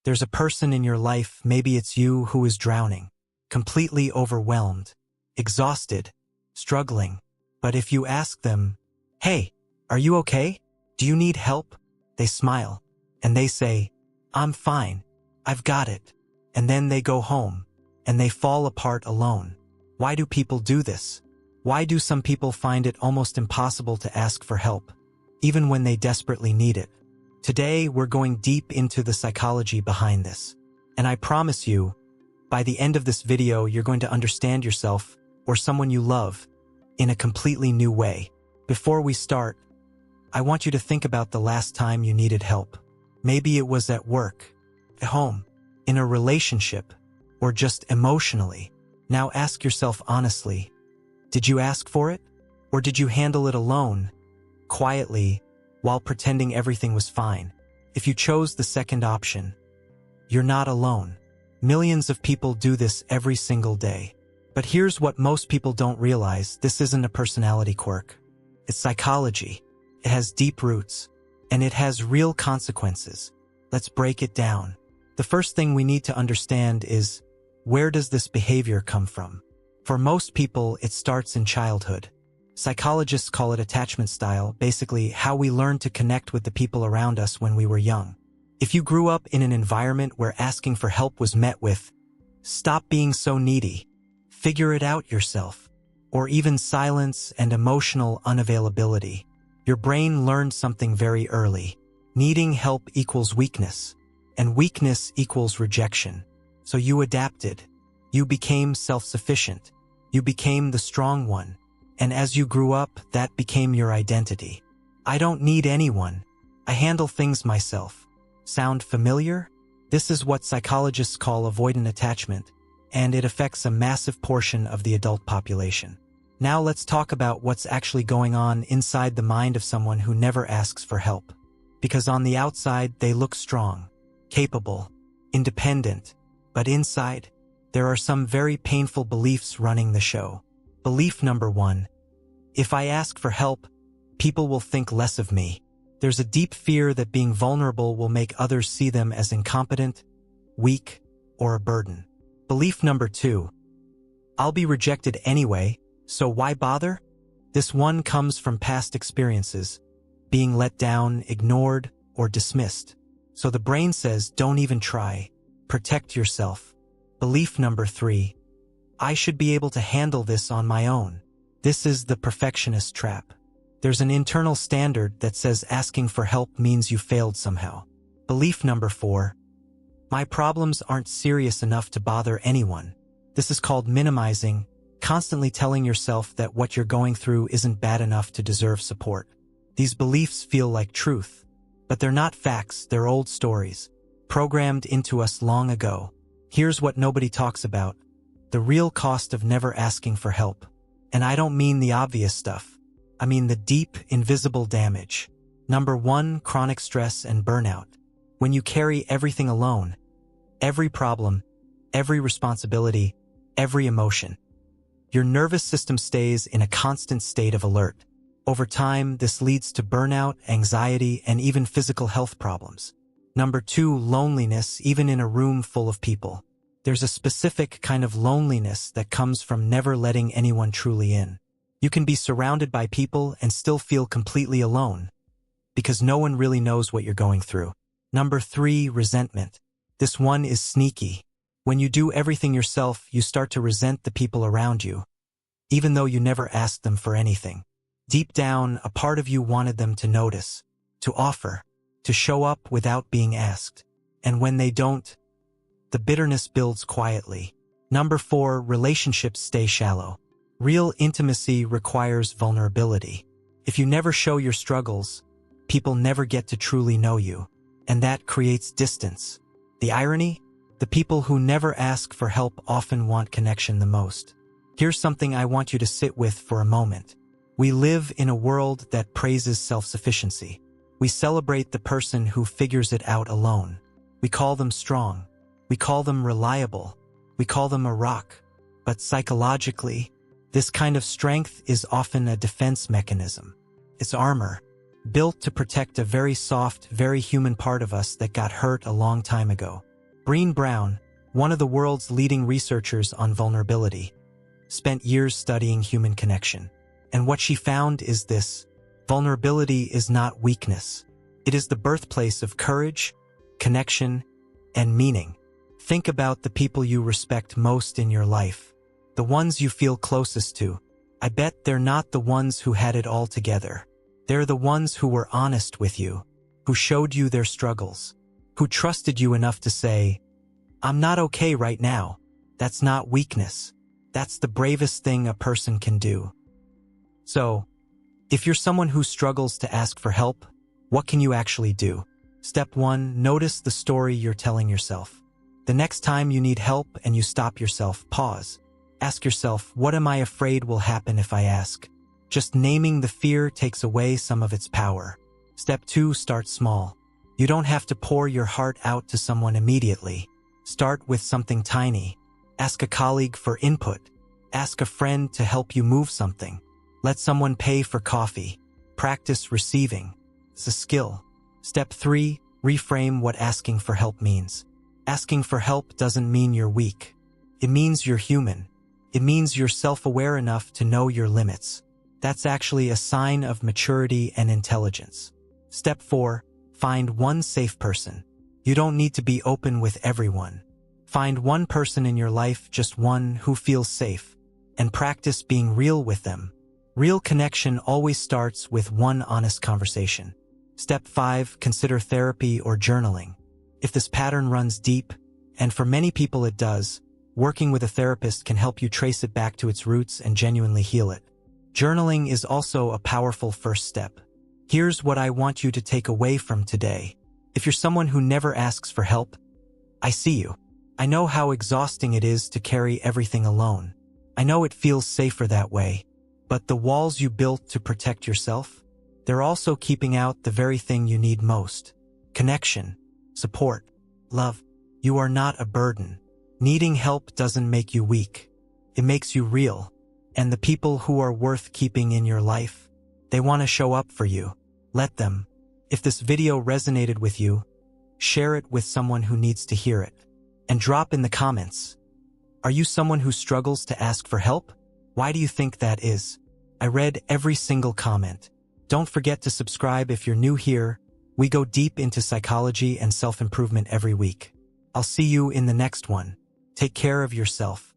There's a person in your life, maybe it's you, who is drowning, completely overwhelmed, exhausted, struggling. But if you ask them, "Hey, are you okay? Do you need help?" They smile, and they say, "I'm fine. I've got it." And then they go home, and they fall apart alone. Why do people do this? Why do some people find it almost impossible to ask for help, even when they desperately need it? Today, we're going deep into the psychology behind this. And I promise you, by the end of this video, you're going to understand yourself or someone you love in a completely new way. Before we start, I want you to think about the last time you needed help. Maybe it was at work, at home, in a relationship, or just emotionally. Now ask yourself honestly, did you ask for it? Or did you handle it alone, quietly, while pretending everything was fine? If you chose the second option, you're not alone. Millions of people do this every single day. But here's what most people don't realize: this isn't a personality quirk. It's psychology. It has deep roots, and it has real consequences. Let's break it down. The first thing we need to understand is, where does this behavior come from? For most people, it starts in childhood. Psychologists call it attachment style, basically how we learn to connect with the people around us when we were young. If you grew up in an environment where asking for help was met with, "Stop being so needy, figure it out yourself," or even silence and emotional unavailability, your brain learned something very early. Needing help equals weakness, and weakness equals rejection. So you adapted. You became self-sufficient. You became the strong one. And as you grew up, that became your identity. "I don't need anyone. I handle things myself." Sound familiar? This is what psychologists call avoidant attachment, and it affects a massive portion of the adult population. Now let's talk about what's actually going on inside the mind of someone who never asks for help. Because on the outside, they look strong, capable, independent, but inside, there are some very painful beliefs running the show. Belief number 1. If I ask for help, people will think less of me. There's a deep fear that being vulnerable will make others see them as incompetent, weak, or a burden. Belief number 2. I'll be rejected anyway, so why bother? This one comes from past experiences, being let down, ignored, or dismissed. So the brain says, don't even try. Protect yourself. Belief number 3. I should be able to handle this on my own. This is the perfectionist trap. There's an internal standard that says asking for help means you failed somehow. Belief number 4. My problems aren't serious enough to bother anyone. This is called minimizing, constantly telling yourself that what you're going through isn't bad enough to deserve support. These beliefs feel like truth, but they're not facts, they're old stories, programmed into us long ago. Here's what nobody talks about: the real cost of never asking for help. And I don't mean the obvious stuff. I mean the deep, invisible damage. Number 1, chronic stress and burnout. When you carry everything alone, every problem, every responsibility, every emotion, your nervous system stays in a constant state of alert. Over time, this leads to burnout, anxiety, and even physical health problems. Number 2, loneliness, even in a room full of people. There's a specific kind of loneliness that comes from never letting anyone truly in. You can be surrounded by people and still feel completely alone, because no one really knows what you're going through. Number 3, resentment. This one is sneaky. When you do everything yourself, you start to resent the people around you, even though you never asked them for anything. Deep down, a part of you wanted them to notice, to offer, to show up without being asked. And when they don't, the bitterness builds quietly. Number 4, relationships stay shallow. Real intimacy requires vulnerability. If you never show your struggles, people never get to truly know you, and that creates distance. The irony? The people who never ask for help often want connection the most. Here's something I want you to sit with for a moment. We live in a world that praises self-sufficiency. We celebrate the person who figures it out alone. We call them strong. We call them reliable. We call them a rock. But psychologically, this kind of strength is often a defense mechanism. It's armor, built to protect a very soft, very human part of us that got hurt a long time ago. Brené Brown, one of the world's leading researchers on vulnerability, spent years studying human connection. And what she found is this: vulnerability is not weakness. It is the birthplace of courage, connection, and meaning. Think about the people you respect most in your life, the ones you feel closest to. I bet they're not the ones who had it all together. They're the ones who were honest with you, who showed you their struggles, who trusted you enough to say, "I'm not okay right now." That's not weakness. That's the bravest thing a person can do. So, if you're someone who struggles to ask for help, what can you actually do? Step 1, notice the story you're telling yourself. The next time you need help and you stop yourself, pause. Ask yourself, what am I afraid will happen if I ask? Just naming the fear takes away some of its power. Step 2, start small. You don't have to pour your heart out to someone immediately. Start with something tiny. Ask a colleague for input. Ask a friend to help you move something. Let someone pay for coffee. Practice receiving. It's a skill. Step 3, reframe what asking for help means. Asking for help doesn't mean you're weak. It means you're human. It means you're self-aware enough to know your limits. That's actually a sign of maturity and intelligence. Step 4, find one safe person. You don't need to be open with everyone. Find one person in your life, just one who feels safe, and practice being real with them. Real connection always starts with one honest conversation. Step 5, consider therapy or journaling. If this pattern runs deep, and for many people it does, working with a therapist can help you trace it back to its roots and genuinely heal it. Journaling is also a powerful first step. Here's what I want you to take away from today. If you're someone who never asks for help, I see you. I know how exhausting it is to carry everything alone. I know it feels safer that way. But the walls you built to protect yourself, they're also keeping out the very thing you need most. Connection, support, love. You are not a burden. Needing help doesn't make you weak. It makes you real. And the people who are worth keeping in your life, they want to show up for you. Let them. If this video resonated with you, share it with someone who needs to hear it. And drop in the comments. Are you someone who struggles to ask for help? Why do you think that is? I read every single comment. Don't forget to subscribe if you're new here. We go deep into psychology and self-improvement every week. I'll see you in the next one. Take care of yourself.